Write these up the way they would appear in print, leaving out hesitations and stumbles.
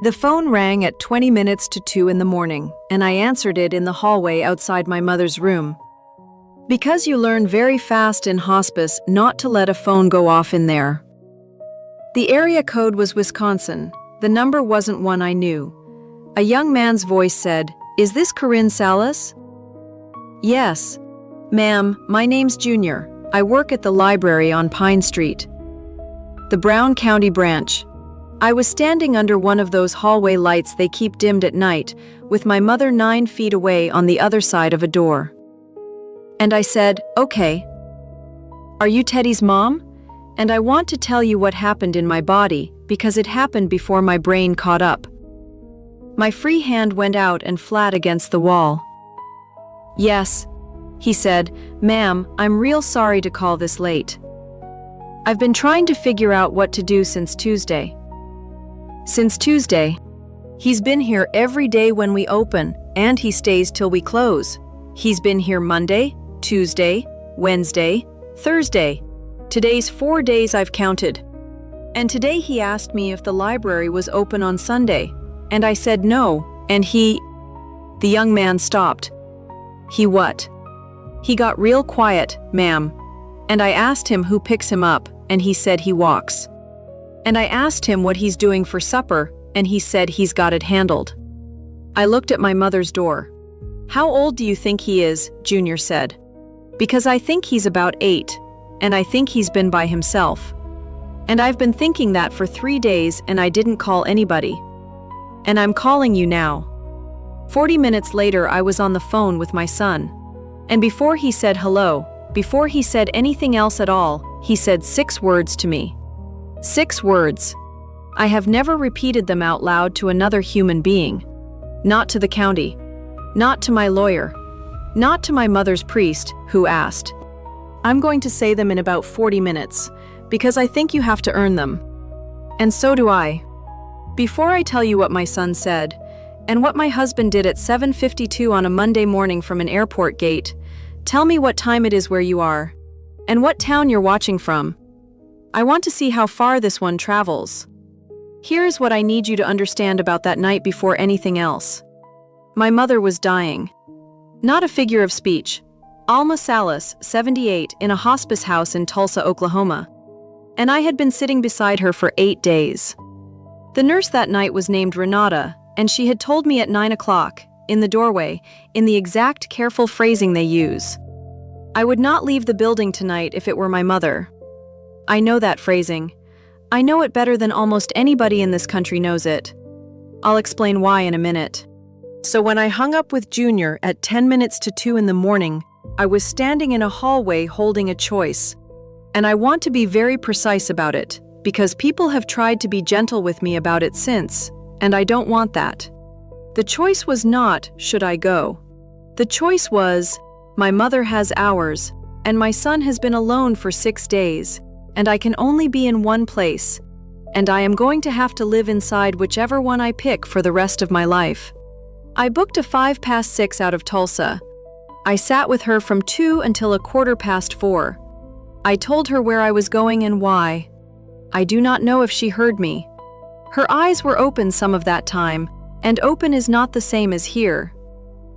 The phone rang at 20 minutes to 2 in the morning, and I answered it in the hallway outside my mother's room. Because you learn very fast in hospice not to let a phone go off in there. The area code was Wisconsin. The number wasn't one I knew. A young man's voice said, "Is this Corinne Salas?" "Yes. Ma'am, my name's Junior. I work at the library on Pine Street." The Brown County branch. I was standing under one of those hallway lights they keep dimmed at night, with my mother 9 feet away on the other side of a door. And I said, "Okay. Are you Teddy's mom? And I want to tell you what happened in my body, because it happened before my brain caught up." My free hand went out and flat against the wall. "Yes," he said, "Ma'am, I'm real sorry to call this late. I've been trying to figure out what to do since Tuesday." Since Tuesday. He's been here every day when we open, and he stays till we close. He's been here Monday, Tuesday, Wednesday, Thursday. Today's 4 days I've counted. And today he asked me if the library was open on Sunday, and I said no, and The young man stopped. "He what?" "He got real quiet, ma'am. And I asked him who picks him up, and he said he walks. And I asked him what he's doing for supper, and he said he's got it handled." I looked at my mother's door. "How old do you think he is?" Junior said. "Because I think he's about 8, and I think he's been by himself. And I've been thinking that for 3 days, and I didn't call anybody. And I'm calling you now." 40 minutes later, I was on the phone with my son. And before he said hello, before he said anything else at all, he said 6 words to me. 6 words. I have never repeated them out loud to another human being. Not to the county. Not to my lawyer. Not to my mother's priest, who asked. I'm going to say them in about 40 minutes, because I think you have to earn them. And so do I. Before I tell you what my son said, and what my husband did at 7:52 on a Monday morning from an airport gate, tell me what time it is where you are, and what town you're watching from. I want to see how far this one travels. Here's what I need you to understand about that night before anything else. My mother was dying. Not a figure of speech. Alma Salas, 78, in a hospice house in Tulsa, Oklahoma. And I had been sitting beside her for 8 days. The nurse that night was named Renata, and she had told me at 9 o'clock, in the doorway, in the exact careful phrasing they use. I would not leave the building tonight if it were my mother. I know that phrasing. I know it better than almost anybody in this country knows it. I'll explain why in a minute. So when I hung up with Junior at 10 minutes to 2 in the morning, I was standing in a hallway holding a choice. And I want to be very precise about it, because people have tried to be gentle with me about it since, and I don't want that. The choice was not, should I go? The choice was, my mother has hours, and my son has been alone for 6 days, and I can only be in one place, and I am going to have to live inside whichever one I pick for the rest of my life. I booked a 6:05 out of Tulsa. I sat with her from 2 until 4:15. I told her where I was going and why. I do not know if she heard me. Her eyes were open some of that time, and open is not the same as here.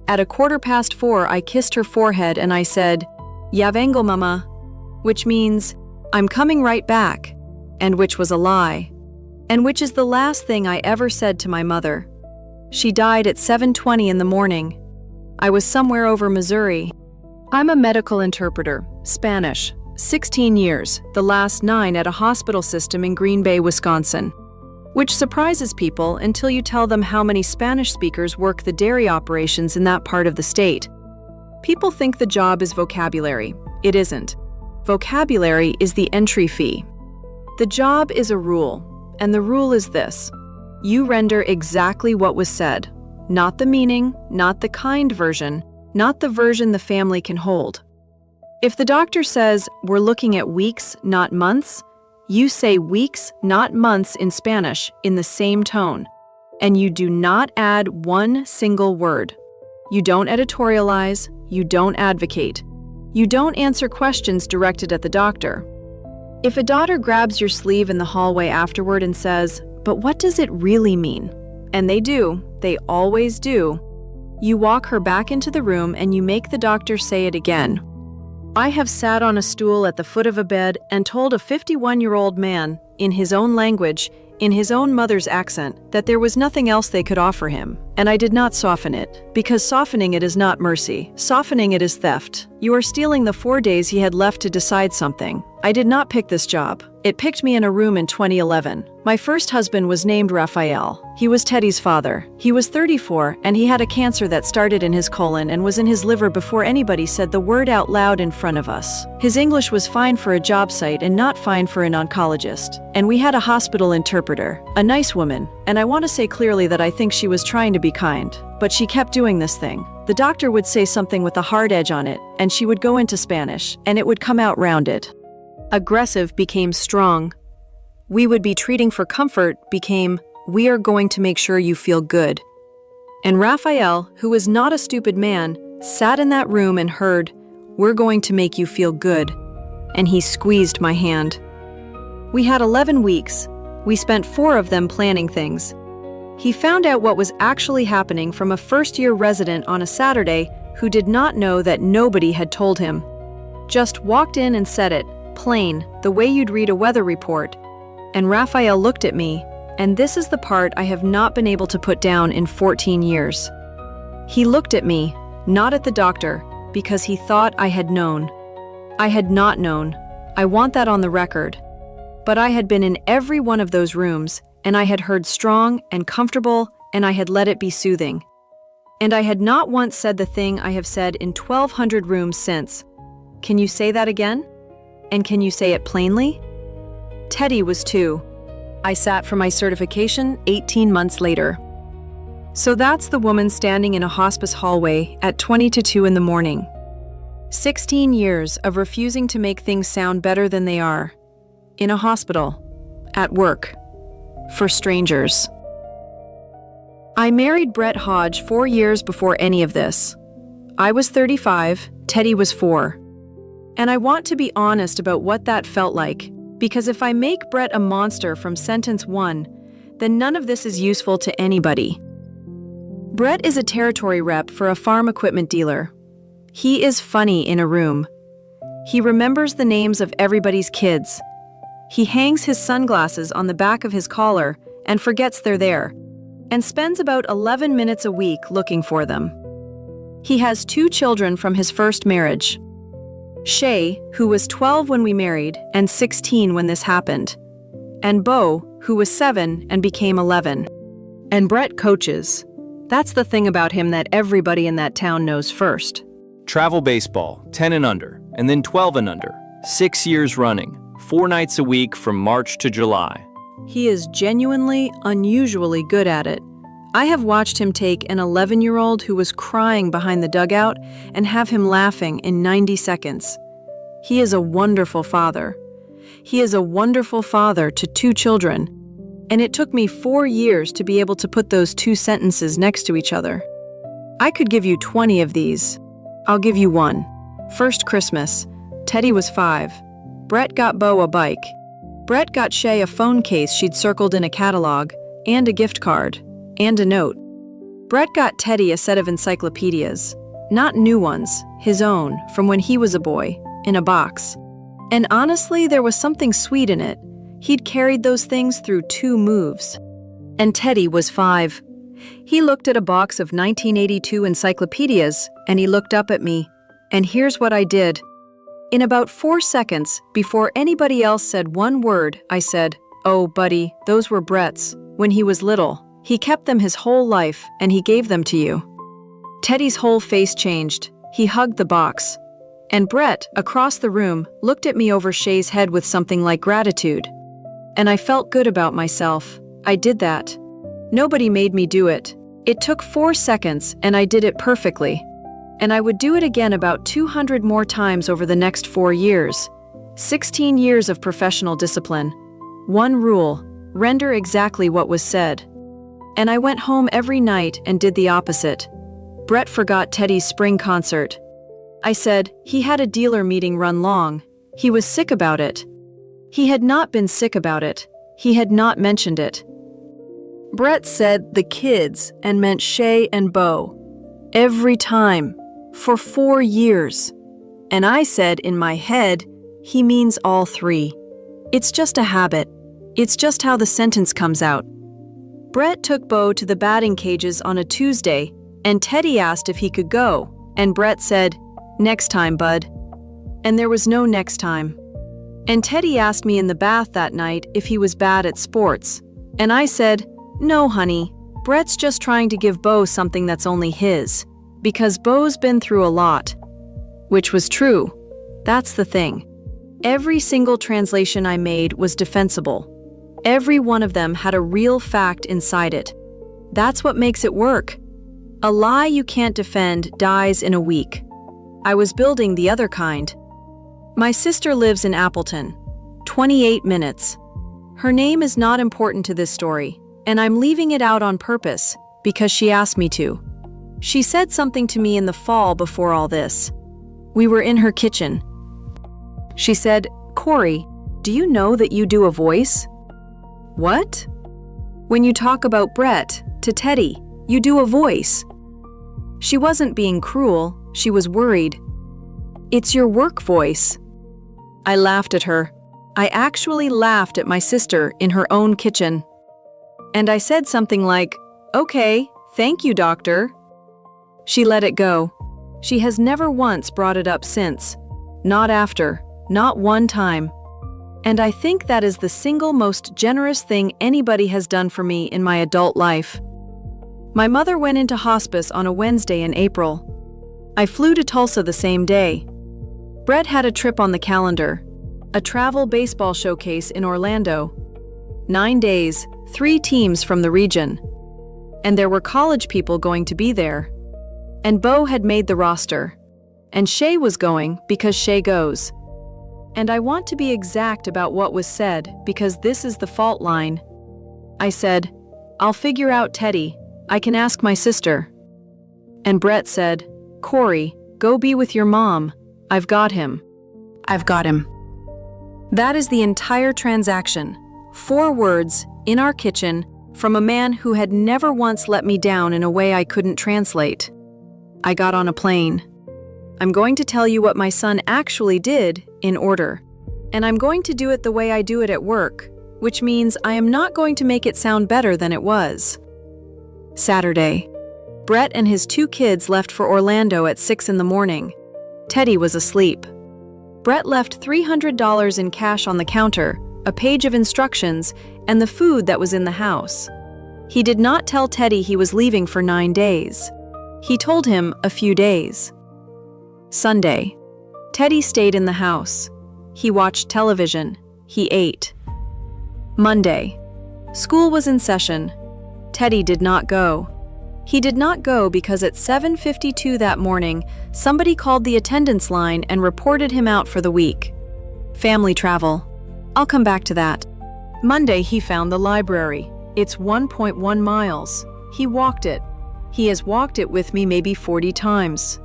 At 4:15, I kissed her forehead and I said, "Ya vengo, mama," which means, "I'm coming right back," and which was a lie, and which is the last thing I ever said to my mother. She died at 7:20 in the morning. I was somewhere over Missouri. I'm a medical interpreter, Spanish, 16 years, the last 9 at a hospital system in Green Bay, Wisconsin. Which surprises people until you tell them how many Spanish speakers work the dairy operations in that part of the state. People think the job is vocabulary. It isn't. Vocabulary is the entry fee. The job is a rule, and the rule is this. You render exactly what was said, not the meaning, not the kind version, not the version the family can hold. If the doctor says, "We're looking at weeks, not months," you say weeks, not months in Spanish in the same tone, and you do not add one single word. You don't editorialize, you don't advocate. You don't answer questions directed at the doctor. If a daughter grabs your sleeve in the hallway afterward and says, "But what does it really mean?" And they do. They always do. You walk her back into the room and you make the doctor say it again. I have sat on a stool at the foot of a bed and told a 51-year-old man, in his own language, in his own mother's accent, that there was nothing else they could offer him. And I did not soften it, because softening it is not mercy. Softening it is theft. You are stealing the 4 days he had left to decide something. I did not pick this job. It picked me in a room in 2011. My first husband was named Raphael. He was Teddy's father. He was 34, and he had a cancer that started in his colon and was in his liver before anybody said the word out loud in front of us. His English was fine for a job site and not fine for an oncologist. And we had a hospital interpreter, a nice woman, and I want to say clearly that I think she was trying to be kind. But she kept doing this thing. The doctor would say something with a hard edge on it, and she would go into Spanish, and it would come out rounded. Aggressive became strong. We would be treating for comfort became, we are going to make sure you feel good. And Raphael, who was not a stupid man, sat in that room and heard, we're going to make you feel good. And he squeezed my hand. We had 11 weeks. We spent 4 of them planning things. He found out what was actually happening from a first-year resident on a Saturday who did not know that nobody had told him. Just walked in and said it, plain, the way you'd read a weather report. And Raphael looked at me, and this is the part I have not been able to put down in 14 years. He looked at me, not at the doctor, because he thought I had known. I had not known. I want that on the record. But I had been in every one of those rooms, and I had heard strong and comfortable, and I had let it be soothing. And I had not once said the thing I have said in 1,200 rooms since. Can you say that again? And can you say it plainly? Teddy was 2. I sat for my certification 18 months later. So that's the woman standing in a hospice hallway at 20 to 2 in the morning. 16 years of refusing to make things sound better than they are. In a hospital. At work. For strangers. I married Brett Hodge 4 years before any of this. I was 35, Teddy was 4. And I want to be honest about what that felt like, because if I make Brett a monster from sentence 1, then none of this is useful to anybody. Brett is a territory rep for a farm equipment dealer. He is funny in a room. He remembers the names of everybody's kids. He hangs his sunglasses on the back of his collar and forgets they're there, and spends about 11 minutes a week looking for them. He has 2 children from his first marriage. Shay, who was 12 when we married and 16 when this happened, and Bo, who was 7 and became 11. And Brett coaches. That's the thing about him that everybody in that town knows first. Travel baseball, 10 and under, and then 12 and under, 6 years running, 4 nights a week from March to July. He is genuinely, unusually good at it. I have watched him take an 11-year-old who was crying behind the dugout and have him laughing in 90 seconds. He is a wonderful father. He is a wonderful father to 2 children, and it took me 4 years to be able to put those 2 sentences next to each other. I could give you 20 of these. I'll give you one. First Christmas. Teddy was 5. Brett got Bo a bike. Brett got Shay a phone case she'd circled in a catalog, and a gift card. And a note. Brett got Teddy a set of encyclopedias. Not new ones, his own, from when he was a boy, in a box. And honestly, there was something sweet in it. He'd carried those things through 2 moves. And Teddy was 5. He looked at a box of 1982 encyclopedias, and he looked up at me. And here's what I did. In about 4 seconds, before anybody else said one word, I said, "Oh, buddy, those were Brett's, when he was little. He kept them his whole life, and he gave them to you." Teddy's whole face changed. He hugged the box. And Brett, across the room, looked at me over Shay's head with something like gratitude. And I felt good about myself. I did that. Nobody made me do it. It took 4 seconds, and I did it perfectly. And I would do it again about 200 more times over the next 4 years. 16 years of professional discipline. One rule: render exactly what was said. And I went home every night and did the opposite. Brett forgot Teddy's spring concert. I said, he had a dealer meeting run long. He was sick about it. He had not been sick about it. He had not mentioned it. Brett said the kids and meant Shay and Bo. Every time. For 4 years. And I said in my head, he means all 3. It's just a habit. It's just how the sentence comes out. Brett took Bo to the batting cages on a Tuesday, and Teddy asked if he could go, and Brett said, "Next time, bud." And there was no next time. And Teddy asked me in the bath that night if he was bad at sports, and I said, "No, honey, Brett's just trying to give Bo something that's only his, because Bo's been through a lot." Which was true. That's the thing. Every single translation I made was defensible. Every one of them had a real fact inside it. That's what makes it work. A lie you can't defend dies in a week. I was building the other kind. My sister lives in Appleton, 28 minutes. Her name is not important to this story, and I'm leaving it out on purpose because she asked me to. She said something to me in the fall before all this. We were in her kitchen. She said, "Corey, do you know that you do a voice?" "What?" "When you talk about Brett to Teddy, you do a voice." She wasn't being cruel, she was worried. "It's your work voice." I laughed at her. I actually laughed at my sister in her own kitchen. And I said something like, "Okay, thank you, doctor." She let it go. She has never once brought it up since. Not after, not one time. And I think that is the single most generous thing anybody has done for me in my adult life. My mother went into hospice on a Wednesday in April. I flew to Tulsa the same day. Brett had a trip on the calendar, a travel baseball showcase in Orlando. 9 days, 3 teams from the region. And there were college people going to be there. And Bo had made the roster. And Shay was going because Shay goes. And I want to be exact about what was said because this is the fault line. I said, "I'll figure out Teddy. I can ask my sister." And Brett said, "Corey, go be with your mom. I've got him." I've got him. That is the entire transaction. 4 words, in our kitchen, from a man who had never once let me down in a way I couldn't translate. I got on a plane. I'm going to tell you what my son actually did, in order. And I'm going to do it the way I do it at work, which means I am not going to make it sound better than it was. Saturday. Brett and his 2 kids left for Orlando at 6 in the morning. Teddy was asleep. Brett left $300 in cash on the counter, a page of instructions, and the food that was in the house. He did not tell Teddy he was leaving for 9 days. He told him a few days. Sunday. Teddy stayed in the house. He watched television. He ate. Monday. School was in session. Teddy did not go. He did not go because at 7:52 that morning, somebody called the attendance line and reported him out for the week. Family travel. I'll come back to that. Monday, he found the library. It's 1.1 miles. He walked it. He has walked it with me maybe 40 times.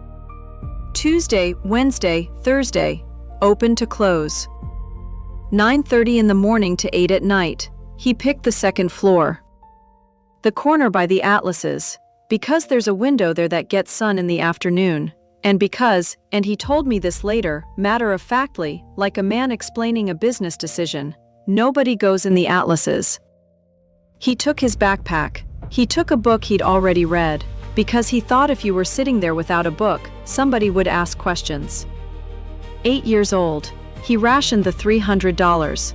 Tuesday, Wednesday, Thursday, open to close. 9:30 in the morning to 8 at night. He picked the 2nd floor. The corner by the Atlases, because there's a window there that gets sun in the afternoon, and because, and he told me this later, matter-of-factly, like a man explaining a business decision, nobody goes in the Atlases. He took his backpack. He took a book he'd already read, because he thought if you were sitting there without a book, somebody would ask questions. 8 years old, he rationed the $300.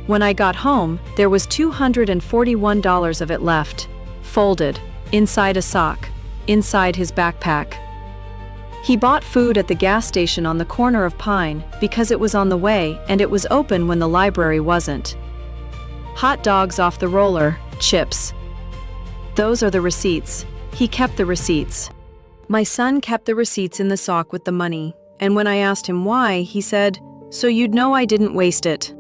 When I got home, there was $241 of it left, folded, inside a sock, inside his backpack. He bought food at the gas station on the corner of Pine because it was on the way and it was open when the library wasn't. Hot dogs off the roller, chips. Those are the receipts. He kept the receipts. My son kept the receipts in the sock with the money, and when I asked him why, he said, "So you'd know I didn't waste it."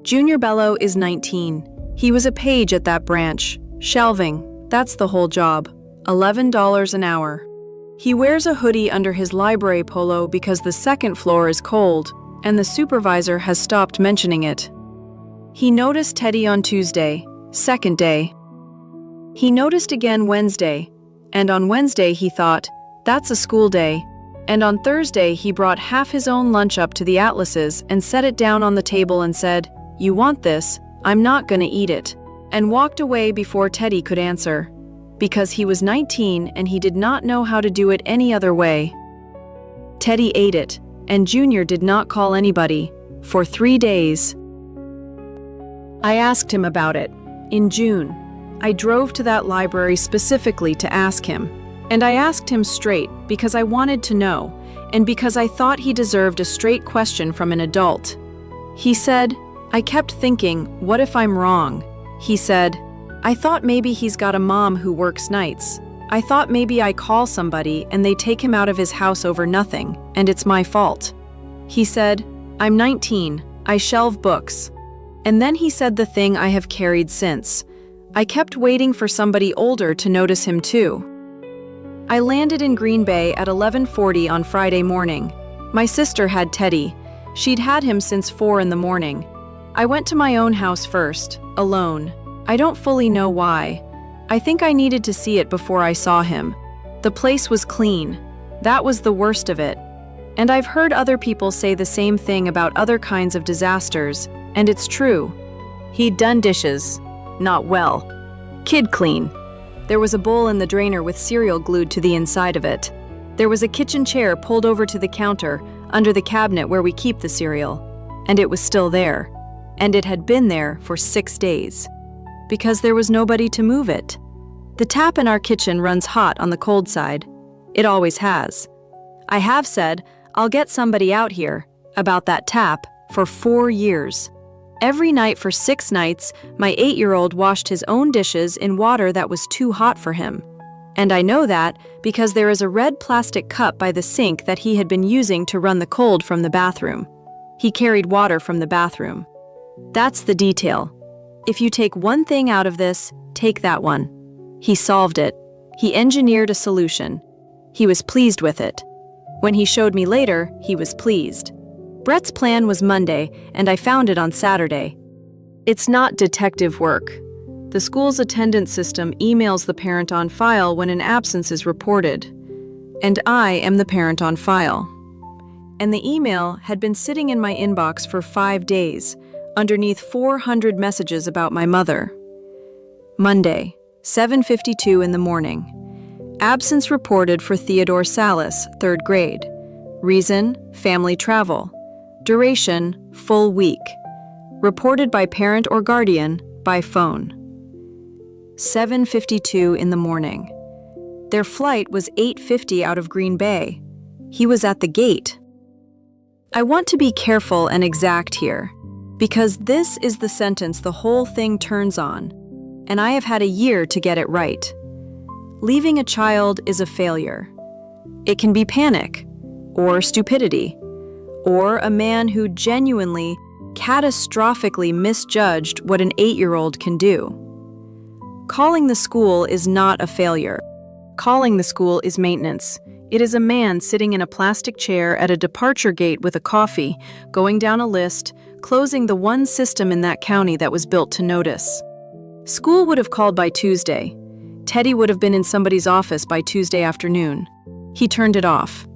Junior Bello is 19. He was a page at that branch. Shelving, that's the whole job. $11 an hour. He wears a hoodie under his library polo because the 2nd floor is cold, and the supervisor has stopped mentioning it. He noticed Teddy on Tuesday, Second day. He noticed again Wednesday, and on Wednesday he thought, that's a school day. And on Thursday he brought half his own lunch up to the Atlases and set it down on the table and said, "You want this? I'm not gonna eat it," and walked away before Teddy could answer, because he was 19 and he did not know how to do it any other way. Teddy ate it, and Junior did not call anybody for 3 days. I asked him about it. In June, I drove to that library specifically to ask him, and I asked him straight because I wanted to know, and because I thought he deserved a straight question from an adult. He said, I kept thinking, what if I'm wrong? He said, I thought maybe he's got a mom who works nights. I thought maybe I call somebody and they take him out of his house over nothing, and it's my fault. He said, I'm 19, I shelve books. And then he said the thing I have carried since. I kept waiting for somebody older to notice him too. I landed in Green Bay at 11:40 on Friday morning. My sister had Teddy. She'd had him since 4 in the morning. I went to my own house first, alone. I don't fully know why. I think I needed to see it before I saw him. The place was clean. That was the worst of it. And I've heard other people say the same thing about other kinds of disasters, and it's true. He'd done dishes. Not well. Kid clean. There was a bowl in the drainer with cereal glued to the inside of it. There was a kitchen chair pulled over to the counter, under the cabinet where we keep the cereal. And it was still there. And it had been there for 6 days. Because there was nobody to move it. The tap in our kitchen runs hot on the cold side. It always has. I have said, I'll get somebody out here, about that tap, for 4 years. Every night for 6 nights, my 8-year-old washed his own dishes in water that was too hot for him. And I know that because there is a red plastic cup by the sink that he had been using to run the cold from the bathroom. He carried water from the bathroom. That's the detail. If you take one thing out of this, take that one. He solved it. He engineered a solution. He was pleased with it. When he showed me later, he was pleased. Brett's plan was Monday, and I found it on Saturday. It's not detective work. The school's attendance system emails the parent on file when an absence is reported. And I am the parent on file. And the email had been sitting in my inbox for 5 days, underneath 400 messages about my mother. Monday, 7:52 in the morning. Absence reported for Theodore Salas, 3rd grade. Reason, family travel. Duration, full week. Reported by parent or guardian, by phone. 7:52 in the morning. Their flight was 8:50 out of Green Bay. He was at the gate. I want to be careful and exact here, because this is the sentence the whole thing turns on, and I have had a year to get it right. Leaving a child is a failure. It can be panic, or stupidity, or a man who genuinely, catastrophically misjudged what an 8-year-old can do. Calling the school is not a failure. Calling the school is maintenance. It is a man sitting in a plastic chair at a departure gate with a coffee, going down a list, closing the one system in that county that was built to notice. School would have called by Tuesday. Teddy would have been in somebody's office by Tuesday afternoon. He turned it off.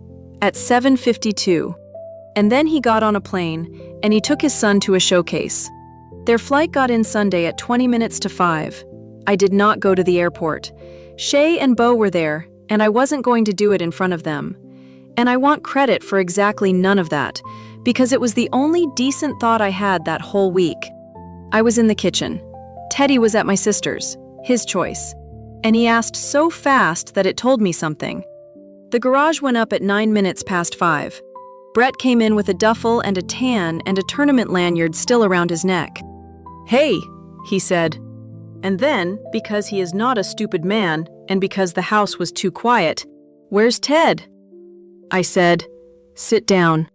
At 7:52. And then he got on a plane, and he took his son to a showcase. Their flight got in Sunday at 20 minutes to 5. I did not go to the airport. Shay and Bo were there, and I wasn't going to do it in front of them. And I want credit for exactly none of that, because it was the only decent thought I had that whole week. I was in the kitchen. Teddy was at my sister's, his choice. And he asked so fast that it told me something. The garage went up at 9 minutes past 5. Brett came in with a duffel and a tan and a tournament lanyard still around his neck. Hey, he said. And then, because he is not a stupid man, and because the house was too quiet, where's Ted? I said, sit down.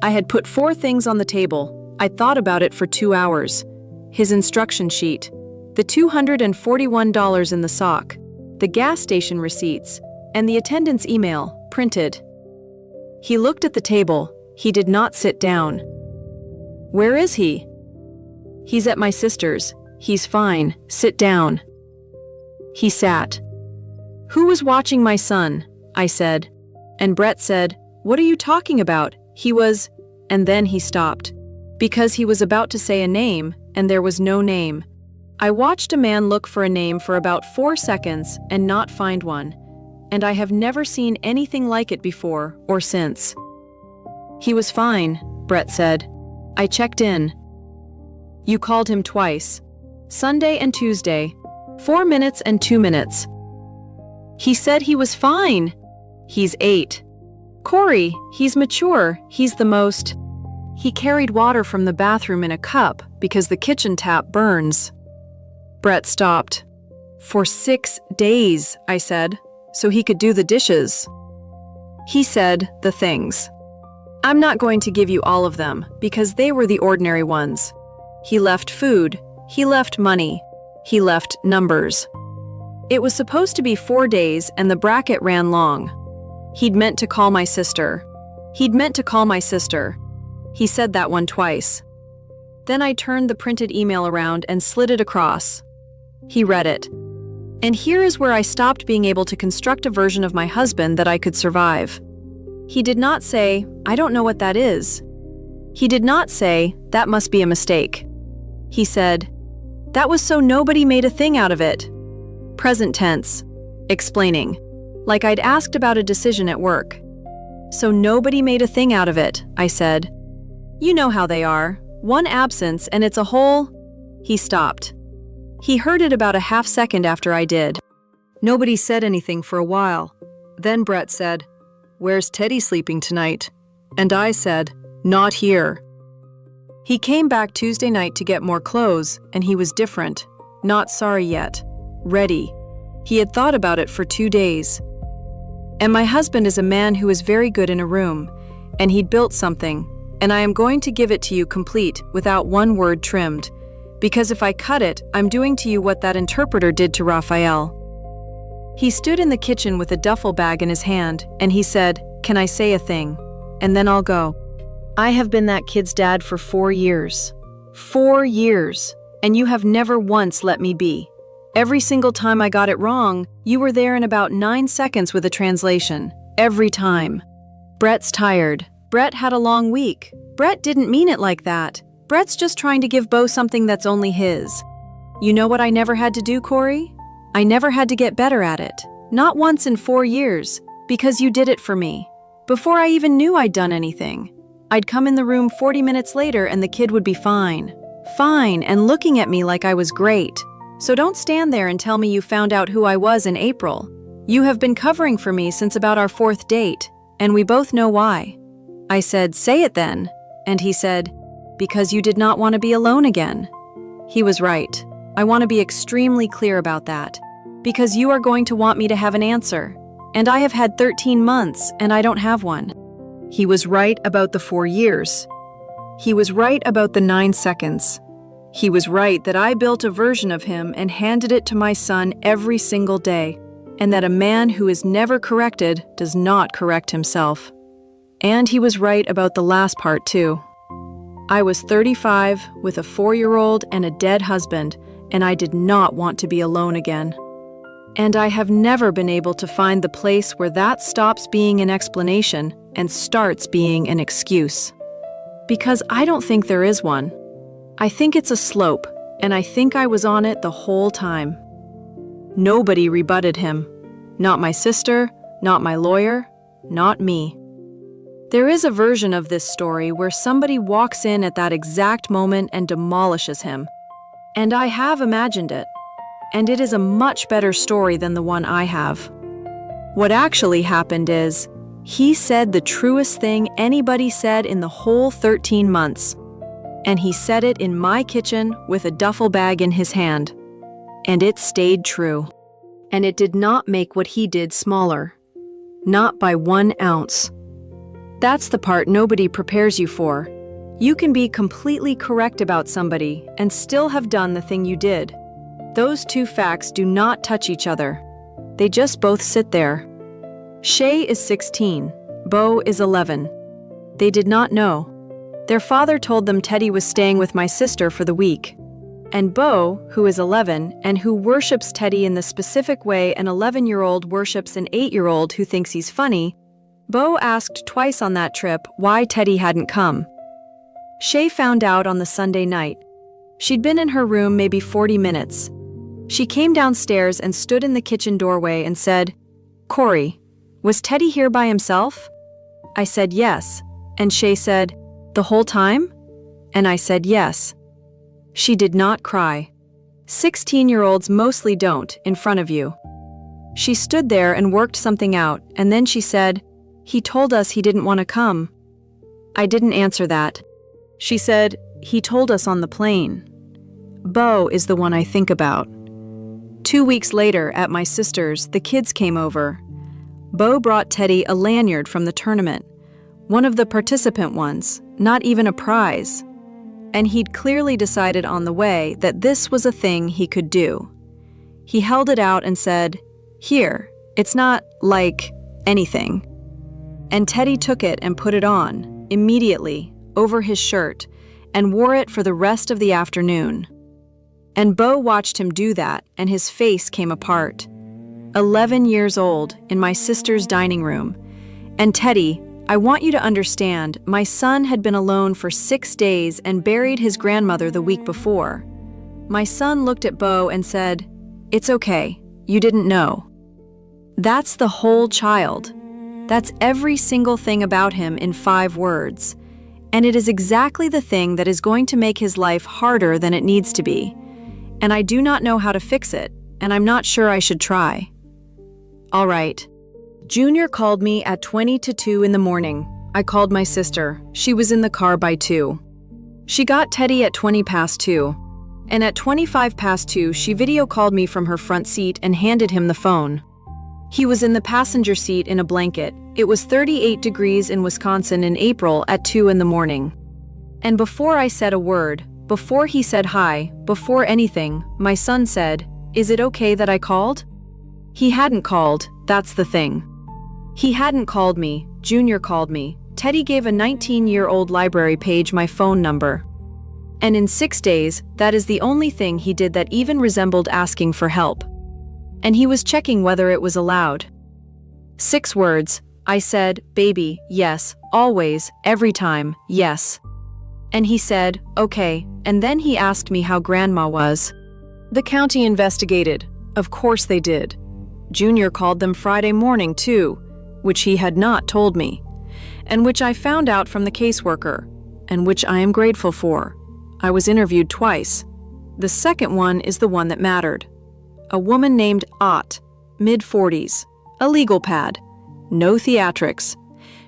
I had put 4 things on the table. I thought about it for 2 hours. His instruction sheet, the $241 in the sock, the gas station receipts, and the attendance email, printed. He looked at the table. He did not sit down. Where is he? He's at my sister's. He's fine. Sit down." He sat. "Who was watching my son?" I said. And Brett said, "What are you talking about? He was—" And then he stopped, because he was about to say a name, and there was no name. I watched a man look for a name for about 4 seconds and not find one, and I have never seen anything like it before or since. "He was fine," Brett said. "I checked in." "You called him twice. Sunday and Tuesday. 4 minutes and 2 minutes. He said he was fine. He's 8. Corey, he's mature. He's the most—" He carried water from the bathroom in a cup because the kitchen tap burns. Brett stopped. "For 6 days," I said, "so he could do the dishes." He said the things. I'm not going to give you all of them because they were the ordinary ones. He left food. He left money. He left numbers. It was supposed to be 4 days and the bracket ran long. He'd meant to call my sister. He'd meant to call my sister. He said that one twice. Then I turned the printed email around and slid it across. He read it. And here is where I stopped being able to construct a version of my husband that I could survive. He did not say, "I don't know what that is." He did not say, "That must be a mistake." He said, "That was so nobody made a thing out of it." Present tense, explaining, like I'd asked about a decision at work. "So nobody made a thing out of it," I said. "You know how they are. One absence and it's a whole—" He stopped. He heard it about a half second after I did. Nobody said anything for a while. Then Brett said, "Where's Teddy sleeping tonight?" And I said, "Not here." He came back Tuesday night to get more clothes, and he was different. Not sorry yet. Ready. He had thought about it for 2 days. And my husband is a man who is very good in a room, and he'd built something, and I am going to give it to you complete, without one word trimmed, because if I cut it, I'm doing to you what that interpreter did to Raphael. He stood in the kitchen with a duffel bag in his hand, and he said, "Can I say a thing? And then I'll go." I have been that kid's dad for 4 years. 4 years, and you have never once let me be. Every single time I got it wrong, you were there in about 9 seconds with a translation. Every time. Brett's tired. Brett had a long week. Brett didn't mean it like that. Brett's just trying to give Bo something that's only his. You know what I never had to do, Corey? I never had to get better at it. Not once in 4 years, because you did it for me. Before I even knew I'd done anything. I'd come in the room 40 minutes later and the kid would be fine. Fine, and looking at me like I was great. So don't stand there and tell me you found out who I was in April. You have been covering for me since about our 4th date, and we both know why. I said, "Say it then." And he said, "Because you did not want to be alone again." He was right. I want to be extremely clear about that. Because you are going to want me to have an answer. And I have had 13 months, and I don't have one. He was right about the 4 years. He was right about the 9 seconds. He was right that I built a version of him and handed it to my son every single day, and that a man who is never corrected does not correct himself. And he was right about the last part, too. I was 35 with a 4-year-old and a dead husband, and I did not want to be alone again. And I have never been able to find the place where that stops being an explanation and starts being an excuse. Because I don't think there is one. I think it's a slope, and I think I was on it the whole time. Nobody rebutted him. Not my sister, not my lawyer, not me. There is a version of this story where somebody walks in at that exact moment and demolishes him. And I have imagined it. And it is a much better story than the one I have. What actually happened is, he said the truest thing anybody said in the whole 13 months. And he said it in my kitchen with a duffel bag in his hand. And it stayed true. And it did not make what he did smaller. Not by 1 ounce. That's the part nobody prepares you for. You can be completely correct about somebody and still have done the thing you did. Those two facts do not touch each other. They just both sit there. Shay is 16. Bo is 11. They did not know. Their father told them Teddy was staying with my sister for the week. And Bo, who is 11 and who worships Teddy in the specific way an 11-year-old worships an 8-year-old who thinks he's funny, Bo asked twice on that trip why Teddy hadn't come. Shay found out on the Sunday night. She'd been in her room maybe 40 minutes. She came downstairs and stood in the kitchen doorway and said, "Corey, was Teddy here by himself?" I said yes, and Shay said, "The whole time?" And I said yes. She did not cry. 16-year-olds mostly don't, in front of you. She stood there and worked something out, and then she said, "He told us he didn't want to come." I didn't answer that. She said, "He told us on the plane." Bo is the one I think about. 2 weeks later, at my sister's, the kids came over. Bo brought Teddy a lanyard from the tournament, one of the participant ones, not even a prize. And he'd clearly decided on the way that this was a thing he could do. He held it out and said, "Here, it's not like anything." And Teddy took it and put it on, immediately, over his shirt, and wore it for the rest of the afternoon. And Bo watched him do that, and his face came apart. 11 years old, in my sister's dining room. And Teddy, I want you to understand, my son had been alone for 6 days and buried his grandmother the week before. My son looked at Bo and said, "It's okay, you didn't know." That's the whole child. That's every single thing about him in 5 words. And it is exactly the thing that is going to make his life harder than it needs to be. And I do not know how to fix it, and I'm not sure I should try. All right. Junior called me at 20 to 2 in the morning. I called my sister. She was in the car by 2. She got Teddy at 20 past 2. And at 25 past 2, she video called me from her front seat and handed him the phone. He was in the passenger seat in a blanket. It was 38 degrees in Wisconsin in April at 2 in the morning. And before I said a word, before he said hi, before anything, my son said, "Is it okay that I called?" He hadn't called, that's the thing. He hadn't called me, Junior called me. Teddy gave a 19-year-old library page my phone number. And in 6 days, that is the only thing he did that even resembled asking for help. And he was checking whether it was allowed. 6 words. I said, "Baby, yes, always, every time, yes." And he said, "Okay," and then he asked me how Grandma was. The county investigated. Of course they did. Junior called them Friday morning, too, which he had not told me, and which I found out from the caseworker, and which I am grateful for. I was interviewed twice. The second one is the one that mattered. A woman named Ott, mid-40s, a legal pad, no theatrics.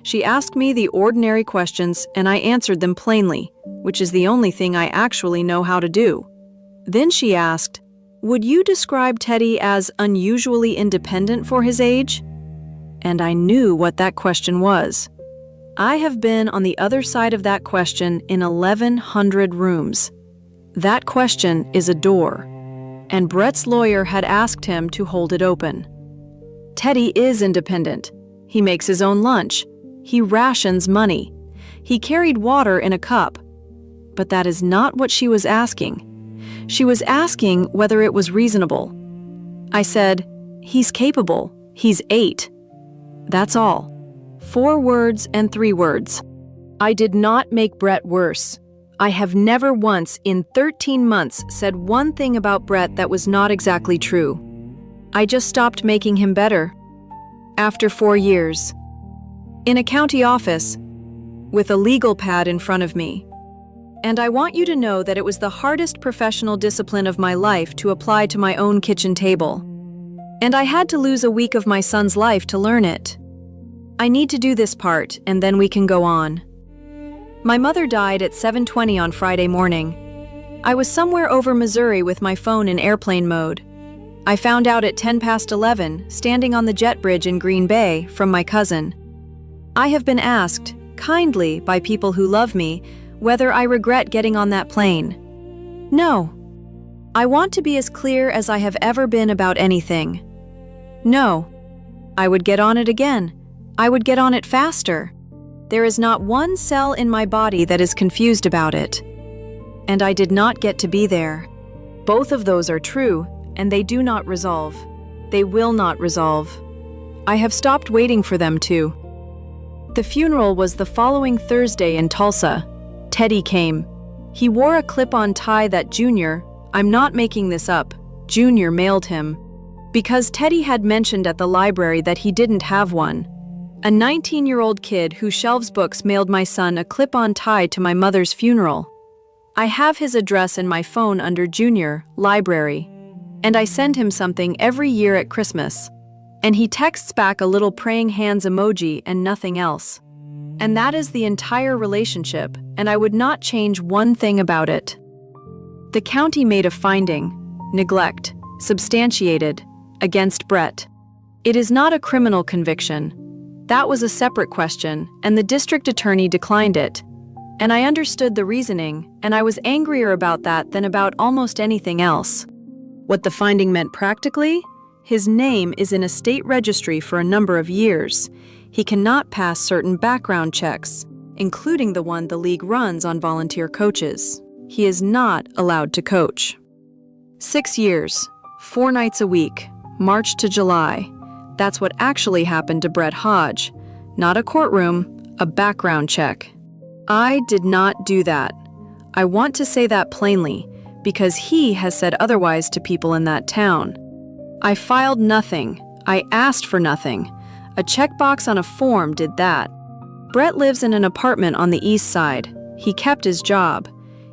She asked me the ordinary questions and I answered them plainly, which is the only thing I actually know how to do. Then she asked, "Would you describe Teddy as unusually independent for his age?" And I knew what that question was. I have been on the other side of that question in 1,100 rooms. That question is a door, and Brett's lawyer had asked him to hold it open. Teddy is independent. He makes his own lunch. He rations money. He carried water in a cup. But that is not what she was asking. She was asking whether it was reasonable. I said, "He's capable. He's 8. That's all. 4 words and 3 words. I did not make Brett worse. I have never once in 13 months said one thing about Brett that was not exactly true. I just stopped making him better. After 4 years. In a county office, with a legal pad in front of me. And I want you to know that it was the hardest professional discipline of my life to apply to my own kitchen table. And I had to lose a week of my son's life to learn it. I need to do this part, and then we can go on. My mother died at 7:20 on Friday morning. I was somewhere over Missouri with my phone in airplane mode. I found out at 10 past 11, standing on the jet bridge in Green Bay, from my cousin. I have been asked, kindly by people who love me, whether I regret getting on that plane. No. I want to be as clear as I have ever been about anything. No. I would get on it again. I would get on it faster. There is not one cell in my body that is confused about it. And I did not get to be there. Both of those are true, and they do not resolve. They will not resolve. I have stopped waiting for them to. The funeral was the following Thursday in Tulsa. Teddy came. He wore a clip-on tie that Junior, I'm not making this up, Junior mailed him. Because Teddy had mentioned at the library that he didn't have one. A 19-year-old kid who shelves books mailed my son a clip-on tie to my mother's funeral. I have his address in my phone under Junior, library. And I send him something every year at Christmas. And he texts back a little praying hands emoji and nothing else. And that is the entire relationship, and I would not change one thing about it. The county made a finding, neglect, substantiated, against Brett. It is not a criminal conviction. That was a separate question, and the district attorney declined it. And I understood the reasoning, and I was angrier about that than about almost anything else. What the finding meant practically? His name is in a state registry for a number of years. He cannot pass certain background checks, including the one the league runs on volunteer coaches. He is not allowed to coach. 6 years, 4 nights a week, March to July. That's what actually happened to Brett Hodge. Not a courtroom, a background check. I did not do that. I want to say that plainly, because he has said otherwise to people in that town. I filed nothing. I asked for nothing. A checkbox on a form did that. Brett lives in an apartment on the east side. He kept his job.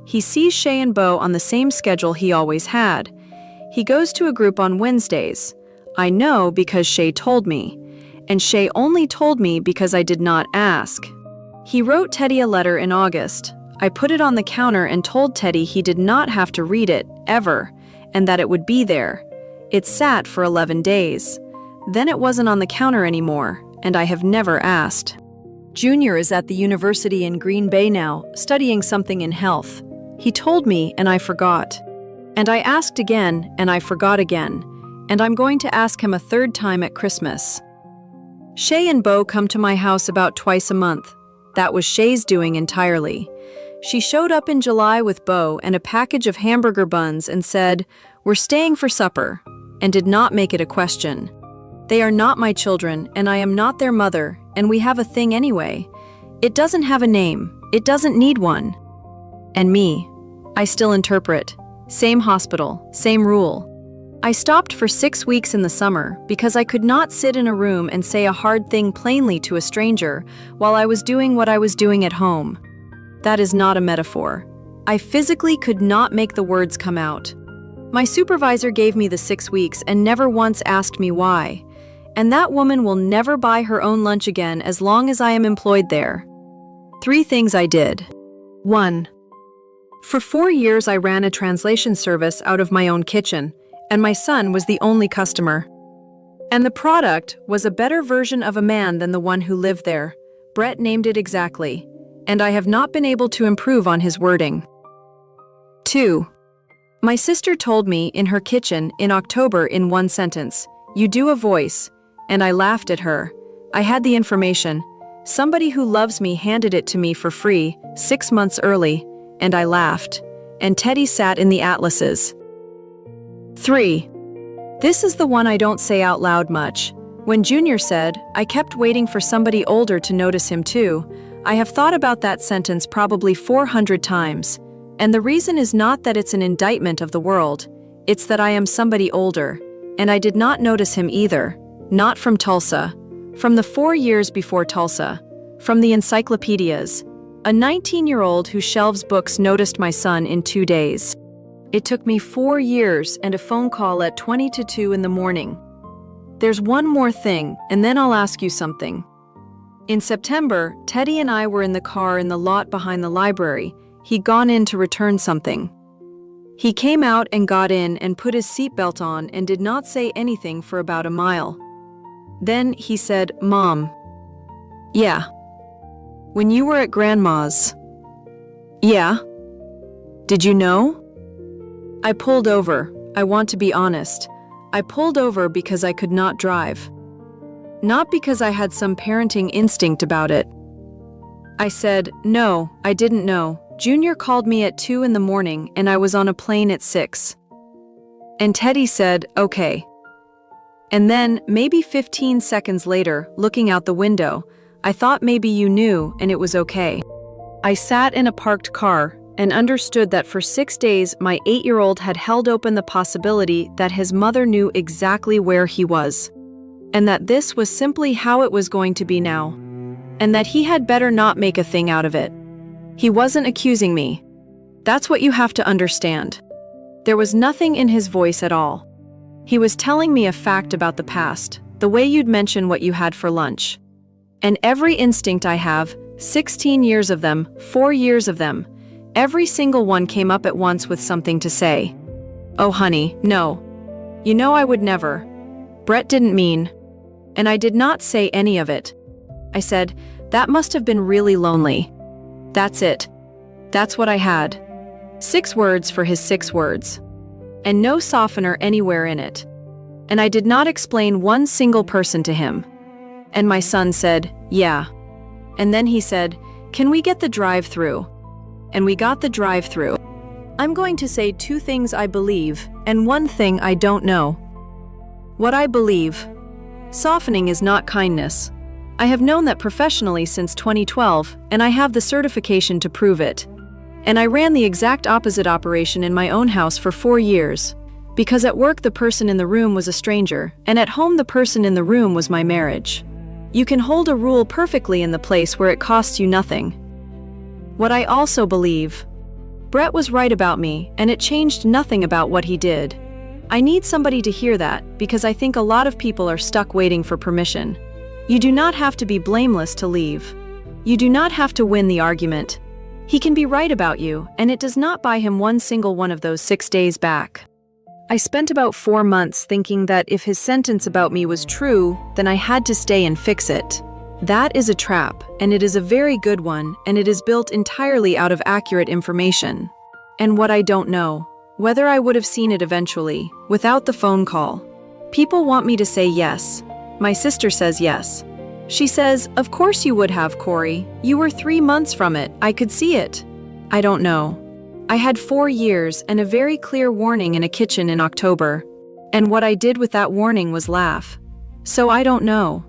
He sees Shay and Bo on the same schedule he always had. He goes to a group on Wednesdays. I know because Shay told me. And Shay only told me because I did not ask. He wrote Teddy a letter in August. I put it on the counter and told Teddy he did not have to read it, ever, and that it would be there. It sat for 11 days. Then it wasn't on the counter anymore, and I have never asked. Junior is at the university in Green Bay now, studying something in health. He told me, and I forgot. And I asked again, and I forgot again. And I'm going to ask him a third time at Christmas. Shay and Bo come to my house about twice a month. That was Shay's doing entirely. She showed up in July with Bo and a package of hamburger buns and said, "We're staying for supper," and did not make it a question. They are not my children, and I am not their mother, and we have a thing anyway. It doesn't have a name. It doesn't need one. And me. I still interpret. Same hospital, same rule. I stopped for 6 weeks in the summer because I could not sit in a room and say a hard thing plainly to a stranger while I was doing what I was doing at home. That is not a metaphor. I physically could not make the words come out. My supervisor gave me the 6 weeks and never once asked me why. And that woman will never buy her own lunch again as long as I am employed there. 3 things I did. 1. For 4 years I ran a translation service out of my own kitchen, and my son was the only customer. And the product was a better version of a man than the one who lived there. Brett named it exactly, and I have not been able to improve on his wording. 2. My sister told me in her kitchen in October in one sentence, "You do a voice," and I laughed at her. I had the information. Somebody who loves me handed it to me for free, 6 months early, and I laughed. And Teddy sat in the atlases. 3. This is the one I don't say out loud much. When Junior said, "I kept waiting for somebody older to notice him too," I have thought about that sentence probably 400 times. And the reason is not that it's an indictment of the world. It's that I am somebody older. And I did not notice him either. Not from Tulsa. From the 4 years before Tulsa. From the encyclopedias. A 19-year-old who shelves books noticed my son in 2 days. It took me 4 years and a phone call at 20 to 2 in the morning. There's one more thing, and then I'll ask you something. In September, Teddy and I were in the car in the lot behind the library. He'd gone in to return something. He came out and got in and put his seatbelt on and did not say anything for about a mile. Then he said, "Mom." "Yeah." "When you were at Grandma's." "Yeah." "Did you know?" I pulled over. I want to be honest. I pulled over because I could not drive. Not because I had some parenting instinct about it. I said, "No, I didn't know. Junior called me at 2 in the morning and I was on a plane at 6. And Teddy said, okay. And then, maybe 15 seconds later, looking out the window, I thought maybe you knew and it was okay. I sat in a parked car and understood that for 6 days my 8-year-old had held open the possibility that his mother knew exactly where he was, and that this was simply how it was going to be now, and that he had better not make a thing out of it. He wasn't accusing me. That's what you have to understand. There was nothing in his voice at all. He was telling me a fact about the past, the way you'd mention what you had for lunch. And every instinct I have, 16 years of them, 4 years of them, every single one came up at once with something to say. Oh honey, no. You know I would never. Brett didn't mean. And I did not say any of it. I said, that must have been really lonely. That's it. That's what I had. 6 words for his 6 words. And no softener anywhere in it. And I did not explain one single person to him. And my son said, yeah. And then he said, can we get the drive-through? And we got the drive-through. I'm going to say 2 things I believe, and 1 thing I don't know. What I believe. Softening is not kindness. I have known that professionally since 2012, and I have the certification to prove it. And I ran the exact opposite operation in my own house for 4 years. Because at work the person in the room was a stranger, and at home the person in the room was my marriage. You can hold a rule perfectly in the place where it costs you nothing. What I also believe. Brett was right about me, and it changed nothing about what he did. I need somebody to hear that, because I think a lot of people are stuck waiting for permission. You do not have to be blameless to leave. You do not have to win the argument. He can be right about you, and it does not buy him one single one of those 6 days back. I spent about 4 months thinking that if his sentence about me was true, then I had to stay and fix it. That is a trap, and it is a very good one, and it is built entirely out of accurate information. And what I don't know, whether I would have seen it eventually, without the phone call. People want me to say yes. My sister says yes. She says, of course you would have, Corey. You were 3 months from it, I could see it. I don't know. I had 4 years and a very clear warning in a kitchen in October. And what I did with that warning was laugh. So I don't know.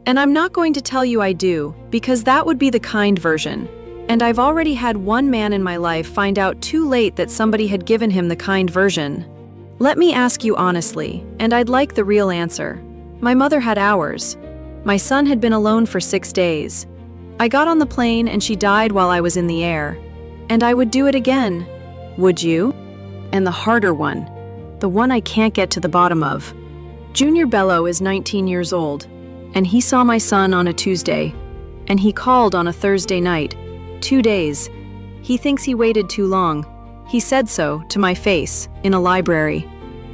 And I'm not going to tell you I do, because that would be the kind version. And I've already had one man in my life find out too late that somebody had given him the kind version. Let me ask you honestly, and I'd like the real answer. My mother had hours. My son had been alone for 6 days. I got on the plane and she died while I was in the air. And I would do it again. Would you? And the harder one, the one I can't get to the bottom of. Junior Bello is 19 years old, and he saw my son on a Tuesday, and he called on a Thursday night. 2 days. He thinks he waited too long. He said so, to my face, in a library.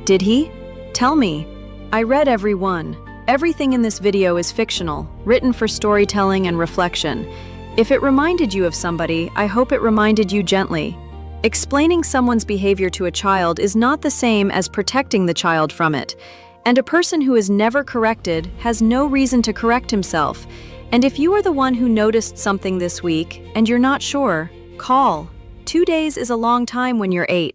Did he? Tell me. I read every one. Everything in this video is fictional, written for storytelling and reflection. If it reminded you of somebody, I hope it reminded you gently. Explaining someone's behavior to a child is not the same as protecting the child from it. And a person who is never corrected has no reason to correct himself. And if you are the one who noticed something this week and you're not sure, call. 2 days is a long time when you're 8.